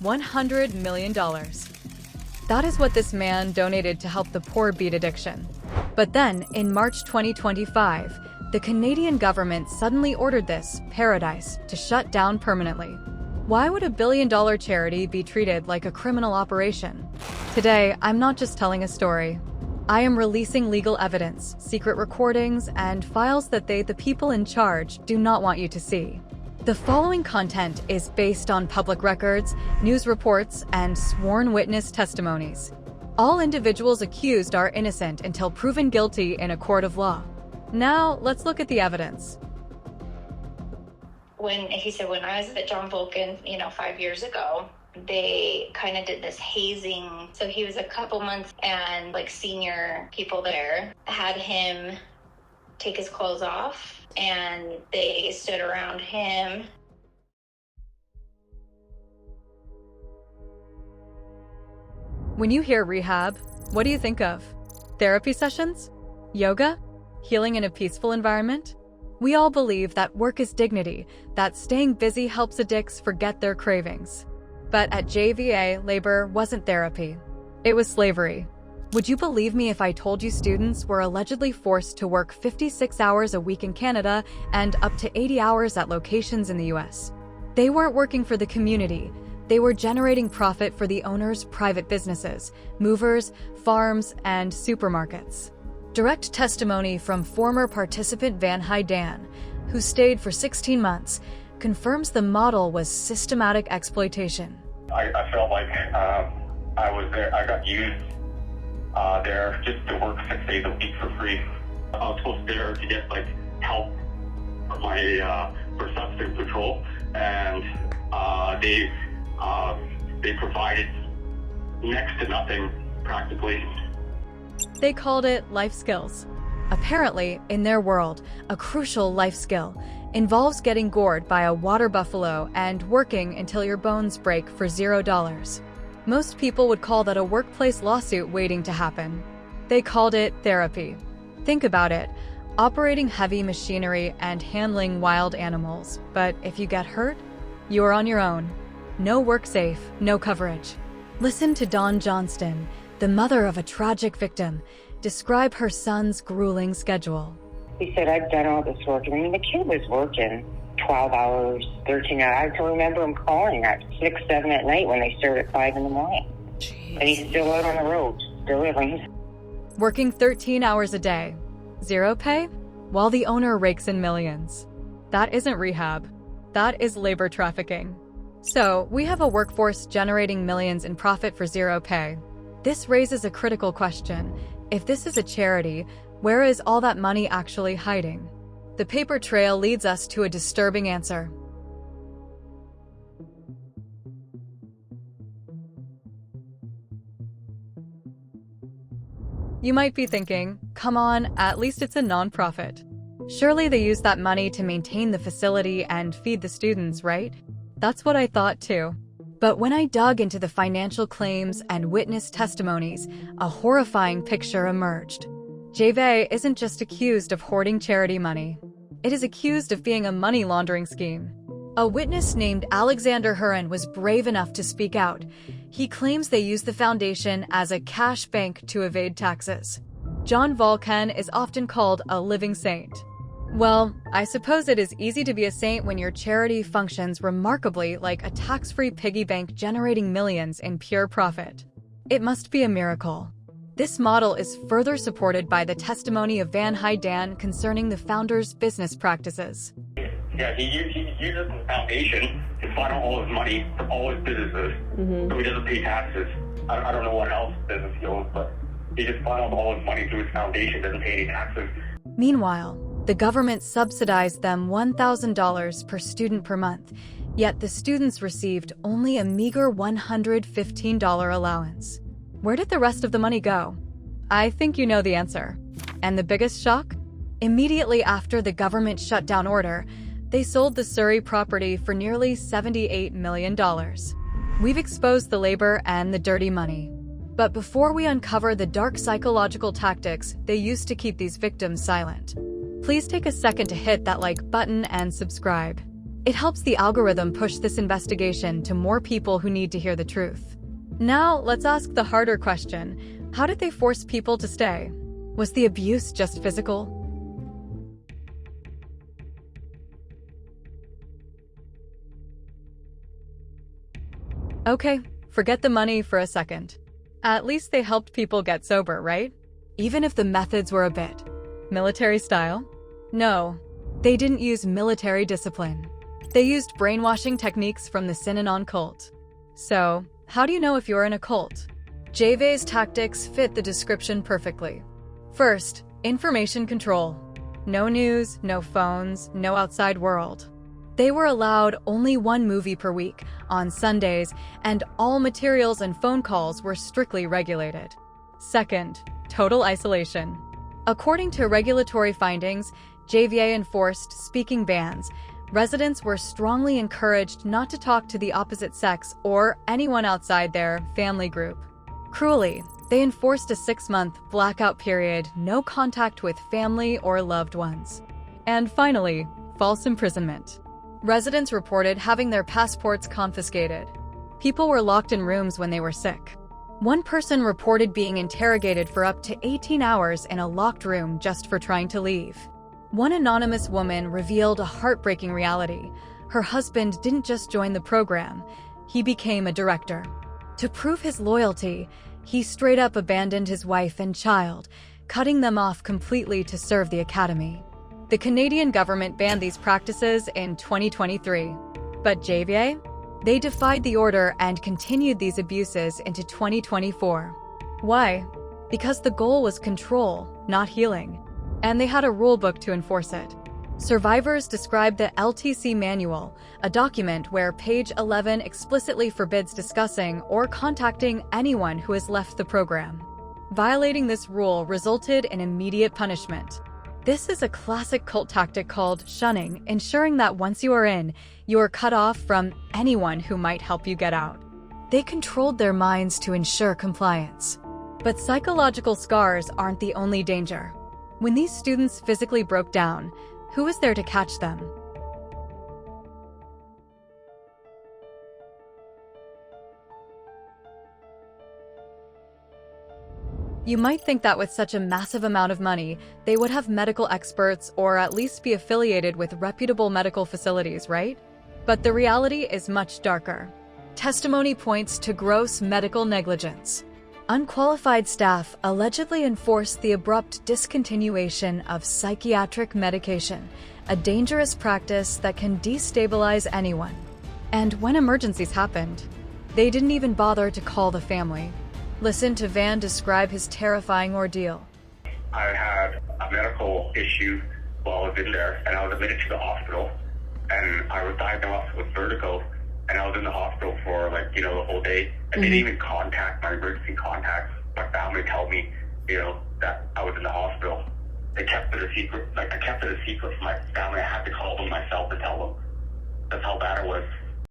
$100 million. That is what this man donated to help the poor beat addiction. But then, in March 2025, the Canadian government suddenly ordered this paradise to shut down permanently. Why would a billion-dollar charity be treated like a criminal operation? Today, I'm not just telling a story. I am releasing legal evidence, secret recordings, and files that the people in charge do not want you to see. The following content is based on public records, news reports, and sworn witness testimonies. All individuals accused are innocent until proven guilty in a court of law. Now, let's look at the evidence. When I was at John Volken, 5 years ago, they kind of did this hazing. So he was a couple months, and senior people there had him take his clothes off, and they stood around him. When you hear rehab, what do you think of? Therapy sessions? Yoga? Healing in a peaceful environment? We all believe that work is dignity, that staying busy helps addicts forget their cravings. But at JVA, labor wasn't therapy. It was slavery. Would you believe me if I told you students were allegedly forced to work 56 hours a week in Canada and up to 80 hours at locations in the US? They weren't working for the community. They were generating profit for the owners' private businesses, movers, farms, and supermarkets. Direct testimony from former participant Van Dan, who stayed for 16 months, confirms the model was systematic exploitation. I felt like I was there. I got used there just to work 6 days a week for free. I was supposed there to get help for for substance control, and they provided next to nothing practically. They called it life skills. Apparently, in their world, a crucial life skill involves getting gored by a water buffalo and working until your bones break for $0. Most people would call that a workplace lawsuit waiting to happen. They called it therapy. Think about it, operating heavy machinery and handling wild animals. But if you get hurt, you are on your own. No work safe, no coverage. Listen to Dawn Johnston, the mother of a tragic victim, describe her son's grueling schedule. He said, I've done all this work. The kid was working 12 hours, 13 hours. I can remember him calling at 6, 7 at night when they started at 5 in the morning. Jeez. And he's still out on the road, delivering. Working 13 hours a day. Zero pay? While the owner rakes in millions. That isn't rehab. That is labor trafficking. So, we have a workforce generating millions in profit for zero pay. This raises a critical question. If this is a charity, where is all that money actually hiding? The paper trail leads us to a disturbing answer. You might be thinking, come on, at least it's a nonprofit. Surely they use that money to maintain the facility and feed the students, right? That's what I thought too. But when I dug into the financial claims and witness testimonies, a horrifying picture emerged. JVA isn't just accused of hoarding charity money. It is accused of being a money laundering scheme. A witness named Alexander Huron was brave enough to speak out. He claims they use the foundation as a cash bank to evade taxes. John Volken is often called a living saint. Well, I suppose it is easy to be a saint when your charity functions remarkably like a tax-free piggy bank generating millions in pure profit. It must be a miracle. This model is further supported by the testimony of Van Dan concerning the founder's business practices. Yeah, he uses the foundation to funnel all his money from all his businesses, so he doesn't pay taxes. I don't know what else business he owns, but he just funnels all his money through his foundation, doesn't pay any taxes. Meanwhile, the government subsidized them $1,000 per student per month, yet the students received only a meager $115 allowance. Where did the rest of the money go? I think you know the answer. And the biggest shock? Immediately after the government shutdown order, they sold the Surrey property for nearly $78 million. We've exposed the labor and the dirty money. But before we uncover the dark psychological tactics they used to keep these victims silent, please take a second to hit that like button and subscribe. It helps the algorithm push this investigation to more people who need to hear the truth. Now, let's ask the harder question. How did they force people to stay? Was the abuse just physical? Okay, forget the money for a second. At least they helped people get sober, right? Even if the methods were a bit military style? No, they didn't use military discipline. They used brainwashing techniques from the Synanon cult. So, how do you know if you're in a cult? JVA's tactics fit the description perfectly. First, information control. No news, no phones, no outside world. They were allowed only one movie per week on Sundays, and all materials and phone calls were strictly regulated. Second, total isolation. According to regulatory findings, JVA enforced speaking bans. Residents were strongly encouraged not to talk to the opposite sex or anyone outside their family group. Cruelly, they enforced a 6-month blackout period, no contact with family or loved ones. And finally, false imprisonment. Residents reported having their passports confiscated. People were locked in rooms when they were sick. One person reported being interrogated for up to 18 hours in a locked room just for trying to leave. One anonymous woman revealed a heartbreaking reality. Her husband didn't just join the program, he became a director. To prove his loyalty, he straight up abandoned his wife and child, cutting them off completely to serve the academy. The Canadian government banned these practices in 2023. But JVA? They defied the order and continued these abuses into 2024. Why? Because the goal was control, not healing. And they had a rulebook to enforce it. Survivors described the LTC manual, a document where page 11 explicitly forbids discussing or contacting anyone who has left the program. Violating this rule resulted in immediate punishment. This is a classic cult tactic called shunning, ensuring that once you are in, you are cut off from anyone who might help you get out. They controlled their minds to ensure compliance. But psychological scars aren't the only danger. When these students physically broke down, who was there to catch them? You might think that with such a massive amount of money, they would have medical experts or at least be affiliated with reputable medical facilities, right? But the reality is much darker. Testimony points to gross medical negligence. Unqualified staff allegedly enforced the abrupt discontinuation of psychiatric medication, a dangerous practice that can destabilize anyone. And when emergencies happened, they didn't even bother to call the family. Listen to Van describe his terrifying ordeal. I had a medical issue while I was in there, and I was admitted to the hospital, and I was diagnosed with vertigo, and I was in the hospital for the whole day, and they didn't even contact my emergency contacts. My family told me, that I was in the hospital. They kept it a secret. I kept it a secret from my family. I had to call them myself to tell them. That's how bad it was.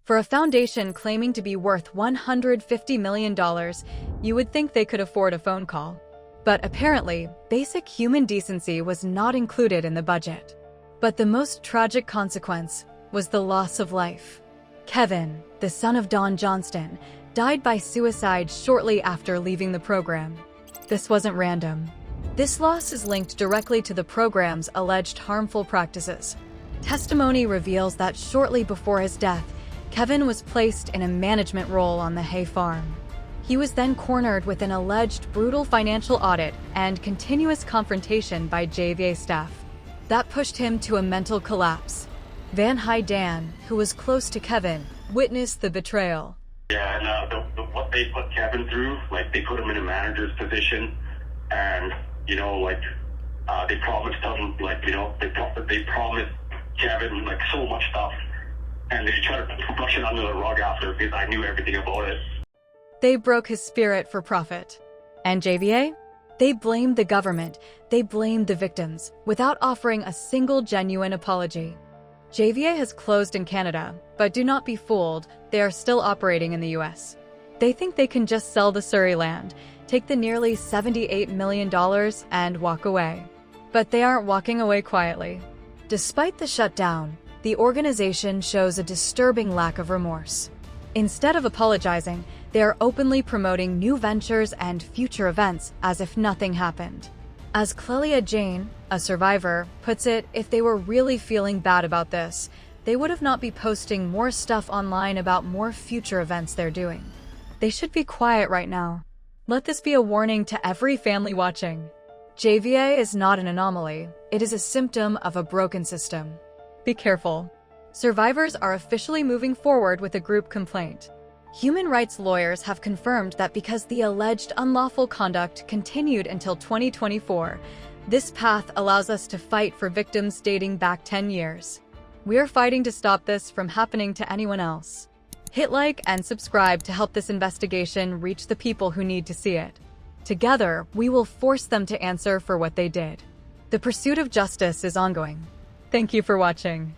For a foundation claiming to be worth $150 million, you would think they could afford a phone call. But apparently, basic human decency was not included in the budget. But the most tragic consequence was the loss of life. Kevin, the son of Don Johnston, died by suicide shortly after leaving the program. This wasn't random. This loss is linked directly to the program's alleged harmful practices. Testimony reveals that shortly before his death, Kevin was placed in a management role on the hay farm. He was then cornered with an alleged brutal financial audit and continuous confrontation by JVA staff. That pushed him to a mental collapse. Van Hy Dan, who was close to Kevin, witnessed the betrayal. Yeah, and what they put Kevin through, they put him in a manager's position, and they promised him, they promised Kevin so much stuff. And they tried to brush it under the rug after because I knew everything about it. They broke his spirit for profit. And JVA? They blamed the government. They blamed the victims, without offering a single genuine apology. JVA has closed in Canada, but do not be fooled, they are still operating in the US. They think they can just sell the Surrey land, take the nearly $78 million, and walk away. But they aren't walking away quietly. Despite the shutdown, the organization shows a disturbing lack of remorse. Instead of apologizing, they are openly promoting new ventures and future events as if nothing happened. As Clelia Jane, a survivor, puts it, if they were really feeling bad about this, they would have not be posting more stuff online about more future events they're doing. They should be quiet right now. Let this be a warning to every family watching. JVA is not an anomaly. It is a symptom of a broken system. Be careful. Survivors are officially moving forward with a group complaint. Human rights lawyers have confirmed that because the alleged unlawful conduct continued until 2024, this path allows us to fight for victims dating back 10 years. We are fighting to stop this from happening to anyone else. Hit like and subscribe to help this investigation reach the people who need to see it. Together, we will force them to answer for what they did. The pursuit of justice is ongoing. Thank you for watching.